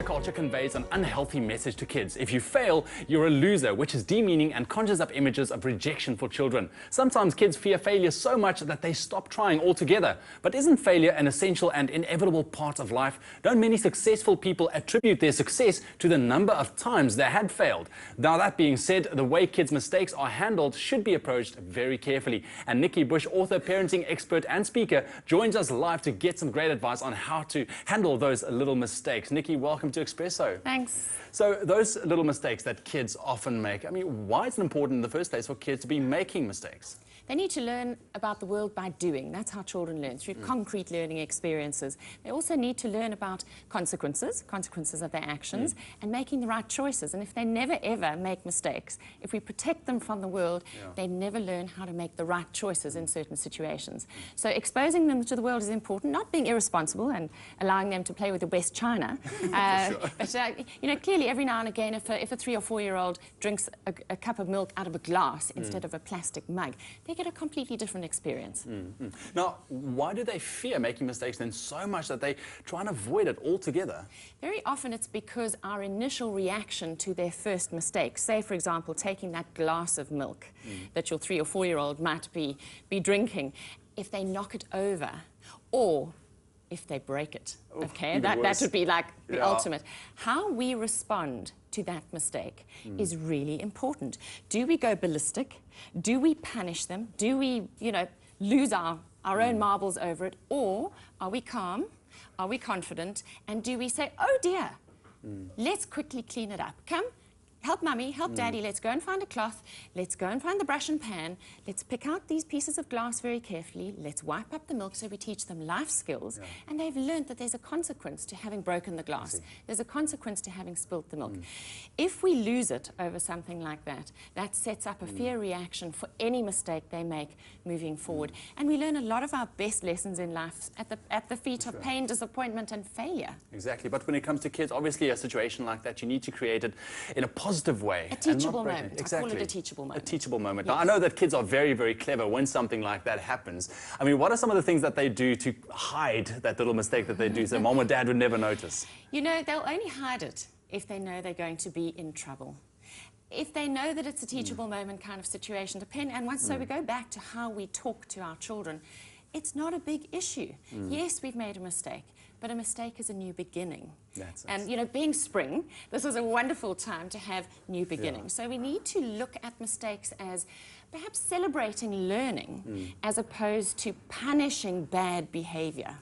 Culture conveys an unhealthy message to kids. If you fail, you're a loser, which is demeaning and conjures up images of rejection for children. Sometimes kids fear failure so much that they stop trying altogether. But isn't failure an essential and inevitable part of life? Don't many successful people attribute their success to the number of times they had failed? Now, that being said, the way kids' mistakes are handled should be approached very carefully. And Nikki Bush, author, parenting expert and speaker, joins us live to get some great advice on how to handle those little mistakes. Nikki, welcome to Expresso. Thanks. So those little mistakes that kids often make, I mean, why is it important in the first place for kids to be making mistakes? They need to learn about the world by doing. That's how children learn, through concrete learning experiences. They also need to learn about consequences of their actions, and making the right choices. And if they never ever make mistakes, if we protect them from the world, they never learn how to make the right choices in certain situations. So exposing them to the world is important, not being irresponsible and allowing them to play with the West China. But you know, clearly every now and again, if a 3 or 4 year old drinks a cup of milk out of a glass instead of a plastic mug, they get a completely different experience. Now, why do they fear making mistakes then so much that they try and avoid it altogether? Very often it's because our initial reaction to their first mistake, say for example taking that glass of milk that your 3 or 4 year old might be drinking, if they knock it over or if they break it, okay, that would be like the ultimate. How we respond to that mistake is really important. Do we go ballistic? Do we punish them? Do we, you know, lose our own marbles over it? Or are we calm? Are we confident? And do we say, oh dear, let's quickly clean it up. Come, help mummy, help daddy, let's go and find a cloth, let's go and find the brush and pan, let's pick out these pieces of glass very carefully, let's wipe up the milk. So we teach them life skills, and they've learned that there's a consequence to having broken the glass. There's a consequence to having spilt the milk. If we lose it over something like that, that sets up a fear reaction for any mistake they make moving forward. And we learn a lot of our best lessons in life at the feet of pain, disappointment and failure. Exactly, but when it comes to kids, obviously a situation like that, you need to create it in a positive way. A teachable moment. Exactly. I call it a teachable moment. A teachable moment. Yes. Now, I know that kids are very, very clever when something like that happens. I mean, what are some of the things that they do to hide that little mistake that they do so mom or dad would never notice? You know, they'll only hide it if they know they're going to be in trouble. If they know that it's a teachable moment kind of situation, so we go back to how we talk to our children. It's not a big issue. Yes, we've made a mistake, but a mistake is a new beginning. And, you know, being spring, this is a wonderful time to have new beginnings. So we need to look at mistakes as perhaps celebrating learning as opposed to punishing bad behavior.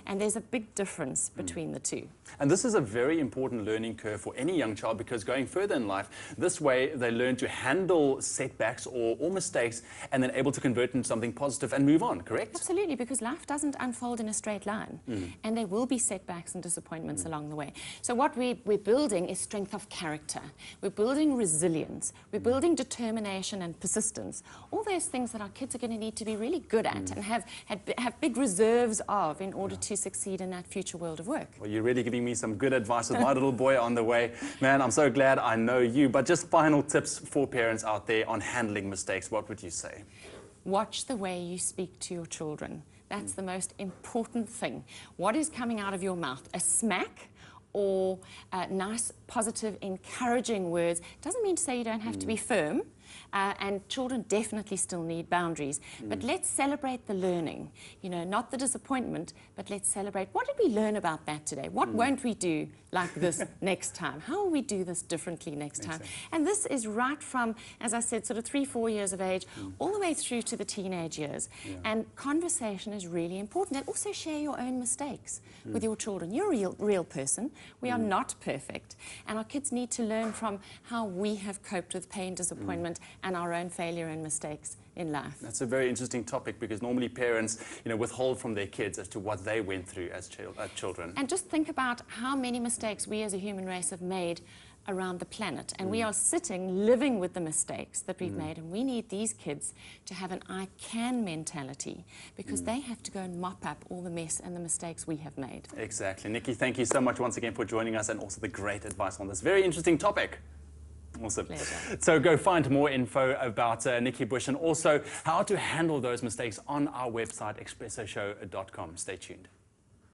And there's a big difference between the two. And this is a very important learning curve for any young child, because going further in life, this way they learn to handle setbacks or mistakes and then able to convert into something positive and move on, correct? Absolutely, because life doesn't unfold in a straight line. And there will be setbacks and disappointments along the way. So what we're building is strength of character. We're building resilience. We're building determination and persistence. All those things that our kids are going to need to be really good at and have big reserves of in order to succeed in that future world of work. Well, you're really giving me some good advice with my little boy on the way. Man, I'm so glad I know you. But just final tips for parents out there on handling mistakes, what would you say? Watch the way you speak to your children. That's the most important thing. What is coming out of your mouth? A smack or nice, positive, encouraging words doesn't mean to say you don't have to be firm. And children definitely still need boundaries. But let's celebrate the learning, you know, not the disappointment, but let's celebrate what did we learn about that today? What won't we do like this next time? How will we do this differently next time? And this is right from, as I said, sort of 3, 4 years of age, all the way through to the teenage years. And conversation is really important. And also share your own mistakes with your children. You're a real person. We are not perfect. And our kids need to learn from how we have coped with pain, disappointment, and our own failure and mistakes in life. That's a very interesting topic, because normally parents, you know, withhold from their kids as to what they went through as children. And just think about how many mistakes we as a human race have made around the planet, and we are sitting living with the mistakes that we've made, and we need these kids to have an I can mentality, because they have to go and mop up all the mess and the mistakes we have made. Exactly. Nikki, thank you so much once again for joining us, and also the great advice on this very interesting topic. Awesome. Pleasure. So go find more info about Nikki Bush and also how to handle those mistakes on our website, expressoshow.com. Stay tuned.